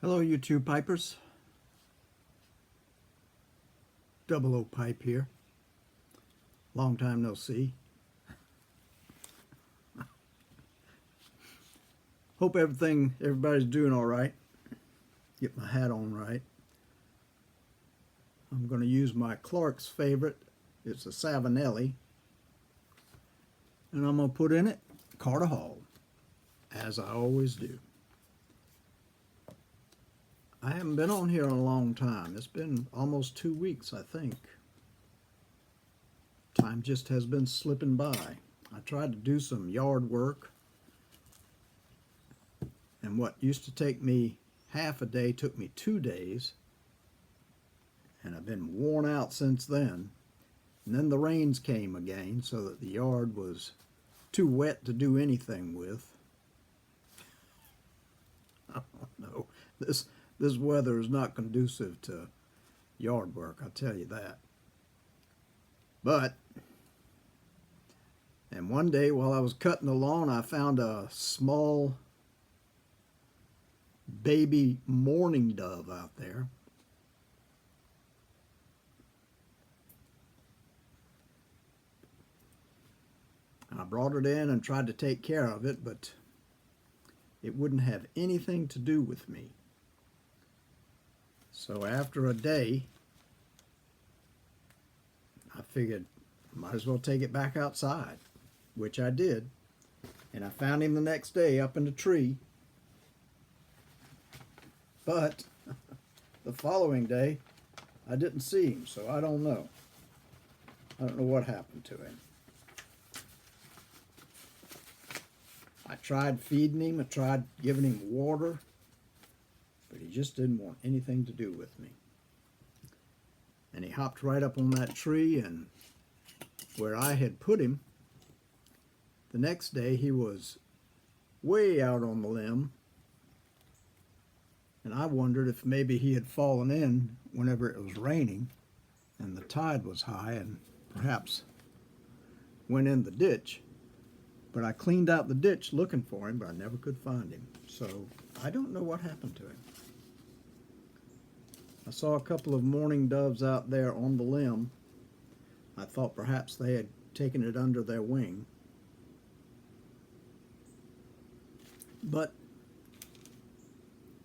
Hello, you two pipers. Double O Pipe here. Long time no see. Hope everybody's doing all right. Get my hat on right. I'm going to use my Clark's favorite. It's a Savinelli. And I'm going to put in it Carter Hall, as I always do. I haven't been on here in a long time. It's been almost 2 weeks, I think. Time just has been slipping by. I tried to do some yard work, and what used to take me half a day took me 2 days, and I've been worn out since then. And then the rains came again, so that the yard was too wet to do anything with. I don't know. This weather is not conducive to yard work, I'll tell you that. But, and one day while I was cutting the lawn, I found a small baby mourning dove out there. I brought it in and tried to take care of it, but it wouldn't have anything to do with me. So after a day, I figured I might as well take it back outside, which I did. And I found him the next day up in the tree. But the following day, I didn't see him, so I don't know. I don't know what happened to him. I tried feeding him, I tried giving him water, but he just didn't want anything to do with me. And he hopped right up on that tree, and where I had put him, the next day he was way out on the limb, and I wondered if maybe he had fallen in whenever it was raining and the tide was high and perhaps went in the ditch. But I cleaned out the ditch looking for him, but I never could find him. So I don't know what happened to him. I saw a couple of mourning doves out there on the limb. I thought perhaps they had taken it under their wing. But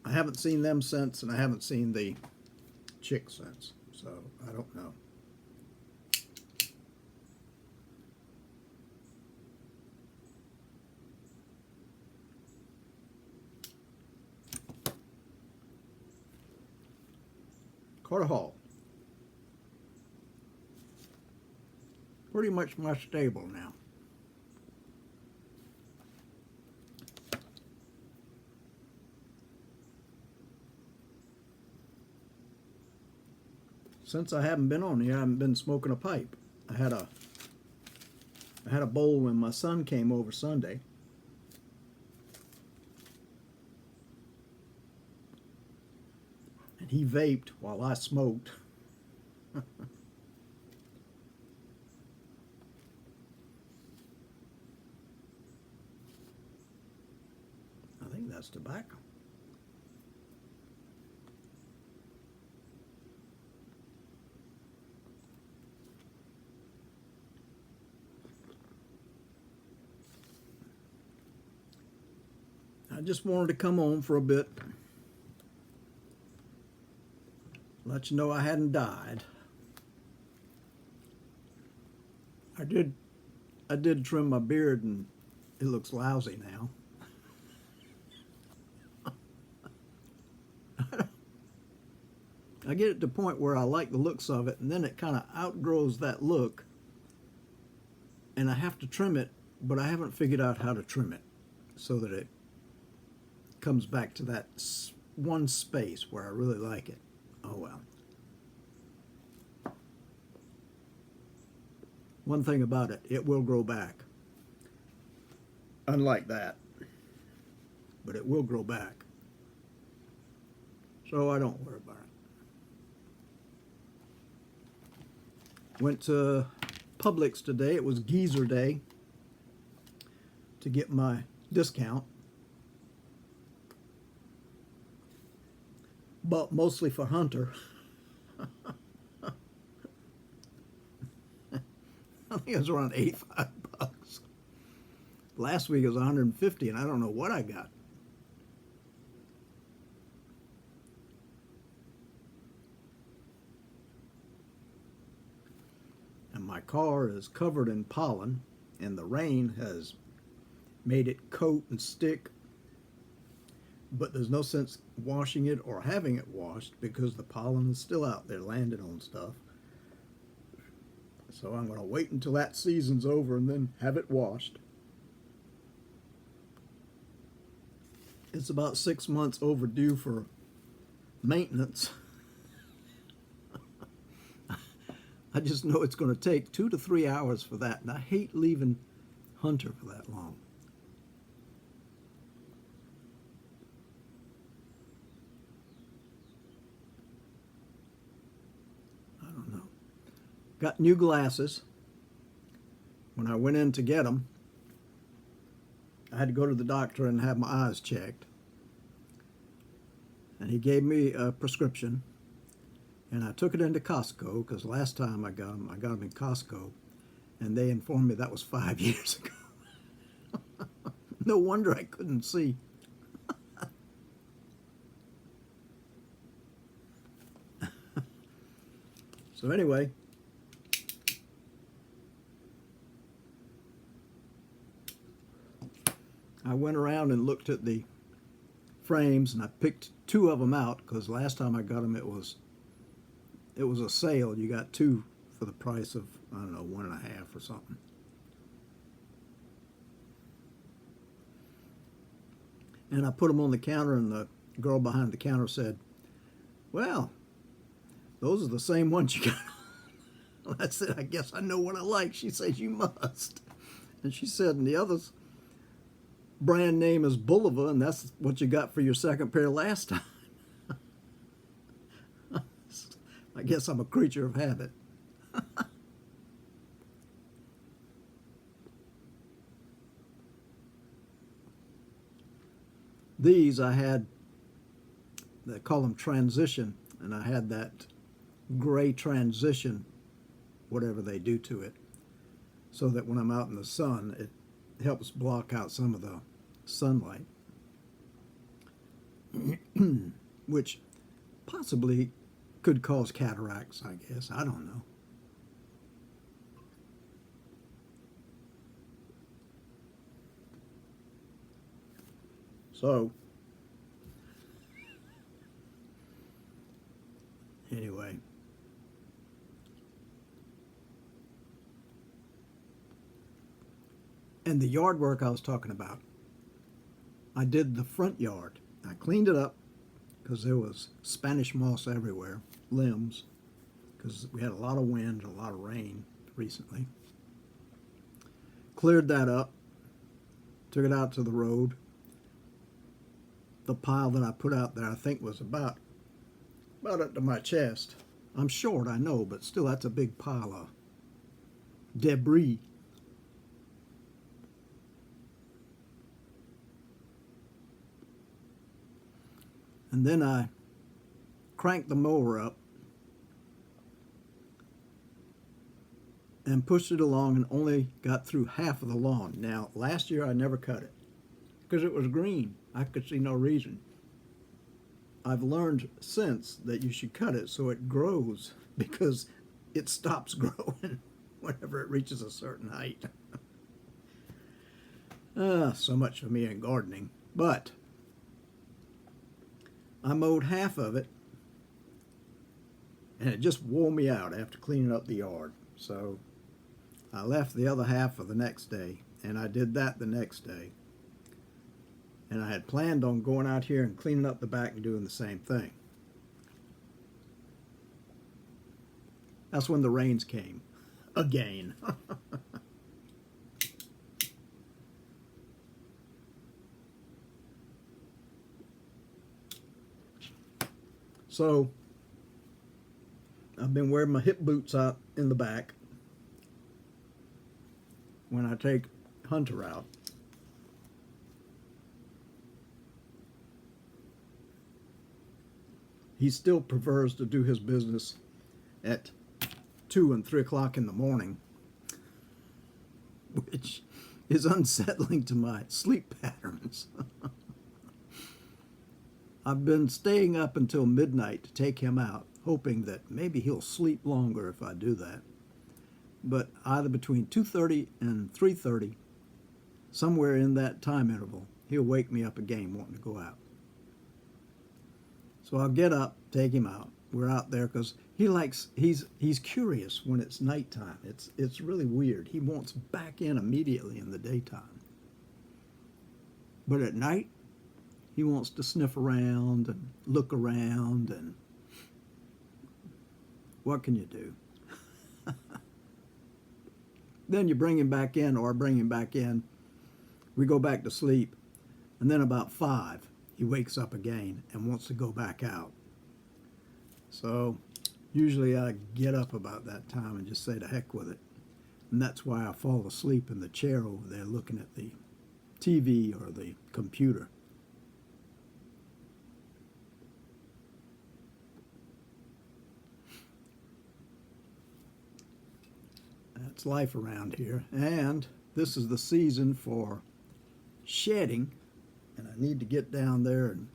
I haven't seen them since, and I haven't seen the chick since. So I don't know. Carter Hall. Pretty much my stable now. Since I haven't been on here, I haven't been smoking a pipe. I had a bowl when my son came over Sunday. And he vaped while I smoked. I think that's tobacco. I just wanted to come on for a bit. Let you know I hadn't died. I did trim my beard, and it looks lousy now. I get it to the point where I like the looks of it, and then it kind of outgrows that look, and I have to trim it, but I haven't figured out how to trim it so that it comes back to that one space where I really like it. Oh well. One thing about it, it will grow back. Unlike that. But it will grow back. So I don't worry about it. Went to Publix today. It was Geezer Day to get my discount. but mostly for Hunter. I think it was around $85. Last week it was 150, and I don't know what I got. And my car is covered in pollen, and the rain has made it coat and stick, but there's no sense washing it or having it washed because the pollen is still out there landing on stuff. So I'm going to wait until that season's over and then have it washed. It's about 6 months overdue for maintenance. I just know it's going to take 2 to 3 hours for that, and I hate leaving Hunter for that long. I don't know. Got new glasses. When I went in to get them, I had to go to the doctor and have my eyes checked. And he gave me a prescription. And I took it into Costco, because last time I got them in Costco, and they informed me that was 5 years ago. No wonder I couldn't see. So anyway, I went around and looked at the frames, and I picked 2 of them out, because last time I got them it was a sale. You got 2 for the price of, I don't know, 1.5 or something. And I put them on the counter, and the girl behind the counter said, "Well, those are the same ones you got." I said, "I guess I know what I like." She says, "You must." And she said, "And the other's brand name is Bulova, and that's what you got for your second pair last time." I guess I'm a creature of habit. These I had, they call them transition, and I had that gray transition, whatever they do to it, so that when I'm out in the sun, it helps block out some of the sunlight, which possibly could cause cataracts, I guess. I don't know. So, anyway. And the yard work I was talking about, I did the front yard. I cleaned it up because there was Spanish moss everywhere, limbs, because we had a lot of wind and a lot of rain recently. Cleared that up, took it out to the road. The pile that I put out there, I think, was about up to my chest. I'm short, I know, but still, that's a big pile of debris. And then I cranked the mower up and pushed it along and only got through half of the lawn. Now, last year I never cut it because it was green. I could see no reason. I've learned since that you should cut it so it grows, because it stops growing whenever it reaches a certain height. So much for me and gardening. But I mowed half of it, and it just wore me out after cleaning up the yard. So I left the other half for the next day, and I did that the next day. And I had planned on going out here and cleaning up the back and doing the same thing. That's when the rains came. Again. So, I've been wearing my hip boots out in the back when I take Hunter out. he still prefers to do his business at 2 and 3 o'clock in the morning, which is unsettling to my sleep patterns. I've been staying up until midnight to take him out, hoping that maybe he'll sleep longer if I do that. But either between 2:30 and 3:30, somewhere in that time interval, he'll wake me up again wanting to go out. So I'll get up, take him out. We're out there because he's curious when it's nighttime. It's really weird. He wants back in immediately in the daytime. But at night, he wants to sniff around and look around, and what can you do? Then you bring him back in, or I bring him back in. We go back to sleep, and then about 5, he wakes up again and wants to go back out. So usually I get up about that time and just say to heck with it. And that's why I fall asleep in the chair over there looking at the TV or the computer. That's life around here. And this is the season for shedding, and I need to get down there and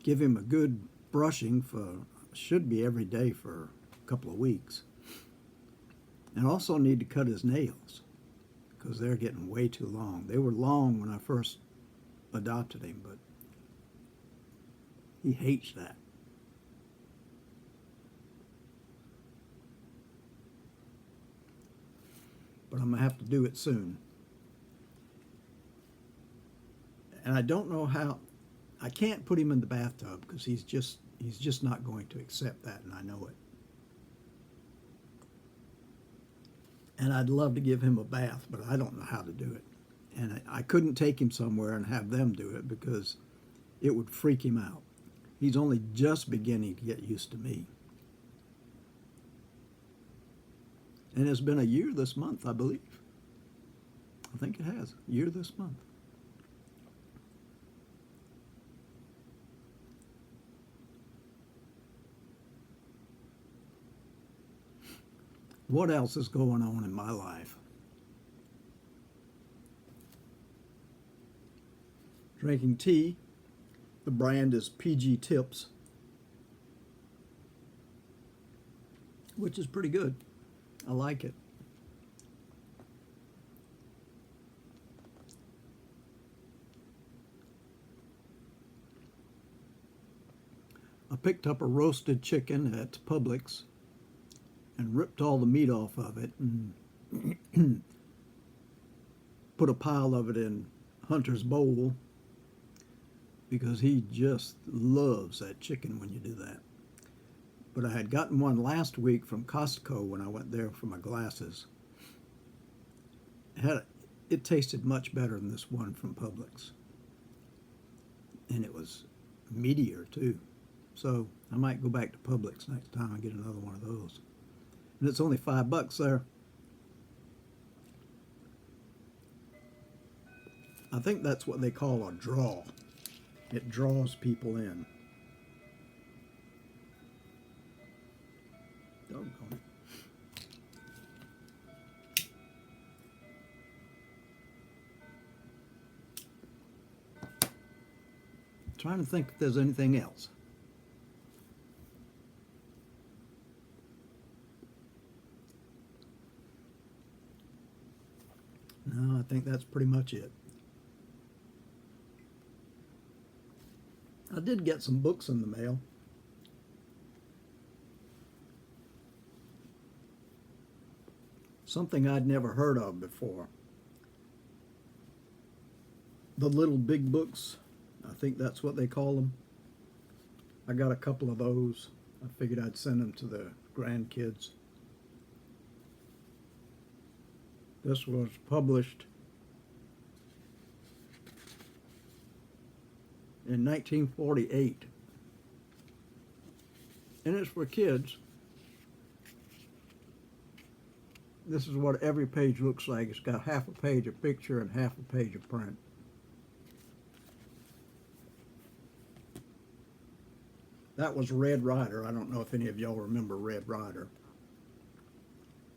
give him a good brushing for, should be every day for a couple of weeks. And also need to cut his nails because they're getting way too long. They were long when I first adopted him, but he hates that. But I'm going to have to do it soon. And I don't know how, I can't put him in the bathtub because he's just not going to accept that, and I know it. And I'd love to give him a bath, but I don't know how to do it. And I couldn't take him somewhere and have them do it because it would freak him out. He's only just beginning to get used to me. And it's been a year this month, I believe. I think it has. A year this month. What else is going on in my life? Drinking tea. The brand is PG Tips, which is pretty good. I like it. I picked up a roasted chicken at Publix and ripped all the meat off of it and put a pile of it in Hunter's bowl because he just loves that chicken when you do that. But I had gotten one last week from Costco when I went there for my glasses. It tasted much better than this one from Publix. And it was meatier too. So I might go back to Publix next time and get another one of those. And it's only $5 there. I think that's what they call a draw. It draws people in. Doggone it. Trying to think if there's anything else. No, I think that's pretty much it. I did get some books in the mail. Something I'd never heard of before. The Little Big Books, I think that's what they call them. I got a couple of those. I figured I'd send them to the grandkids. This was published in 1948. And it's for kids. This is what every page looks like. It's got half a page of picture and half a page of print. That was Red Ryder. I don't know if any of y'all remember Red Ryder.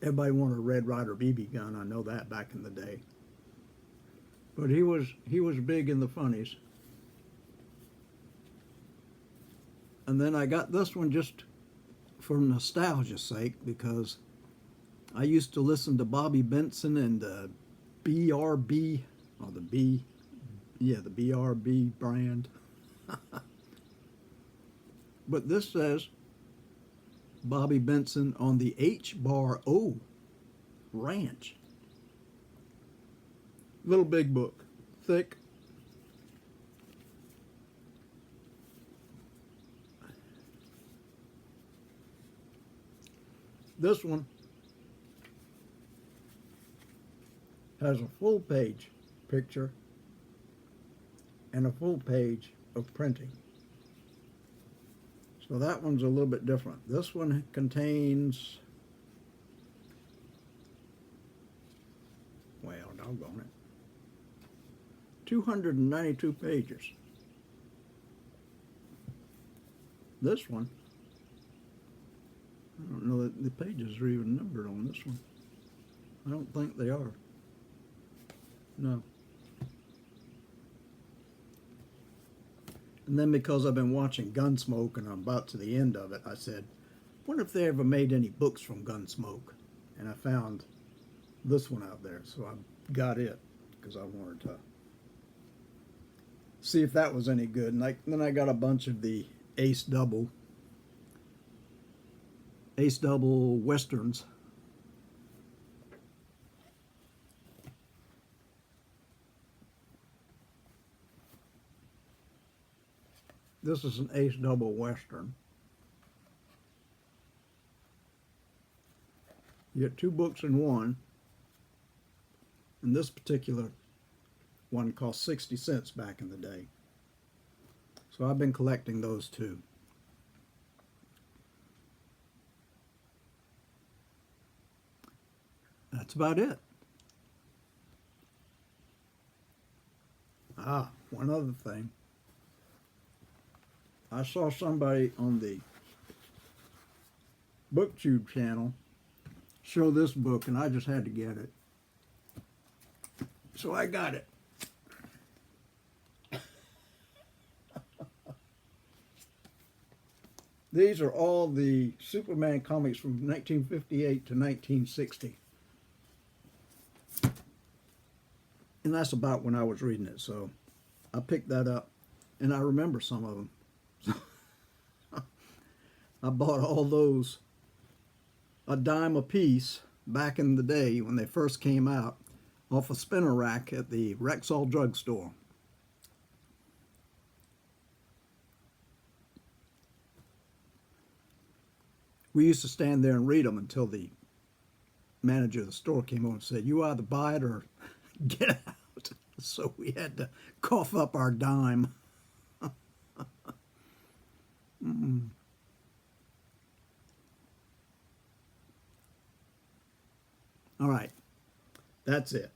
Everybody wanted a Red Ryder BB gun. I know that back in the day. But he was big in the funnies. And then I got this one just for nostalgia's sake, because I used to listen to Bobby Benson and the BRB, or the BRB brand. But this says Bobby Benson on the H-Bar-O Ranch. Little big book, thick. This one has a full page picture and a full page of printing. So that one's a little bit different. This one contains, well, doggone it, 292 pages. This one, I don't know that the pages are even numbered on this one. I don't think they are. No. And then because I've been watching Gunsmoke and I'm about to the end of it, I said, wonder if they ever made any books from Gunsmoke. And I found this one out there, so I got it because I wanted to see if that was any good. And then I got a bunch of the Ace Double Westerns. This is an Ace Double Western. You get two books in one. And this particular one cost 60 cents back in the day. So I've been collecting those too. That's about it. One other thing. I saw somebody on the BookTube channel show this book, and I just had to get it. So I got it. These are all the Superman comics from 1958 to 1960. And that's about when I was reading it, so I picked that up, and I remember some of them. I bought all those a dime a piece back in the day when they first came out off a spinner rack at the Rexall drugstore. We used to stand there and read them until the manager of the store came over and said, "You either buy it or get out." So we had to cough up our dime. All right, that's it.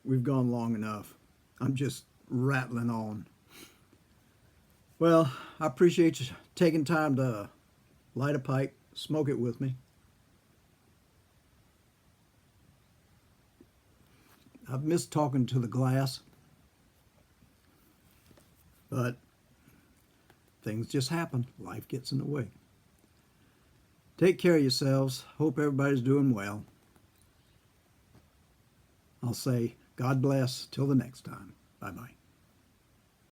We've gone long enough. I'm just rattling on. Well, I appreciate you taking time to light a pipe, smoke it with me. I've missed talking to the glass, but things just happen. Life gets in the way. Take care of yourselves. Hope everybody's doing well. I'll say God bless till the next time. Bye-bye.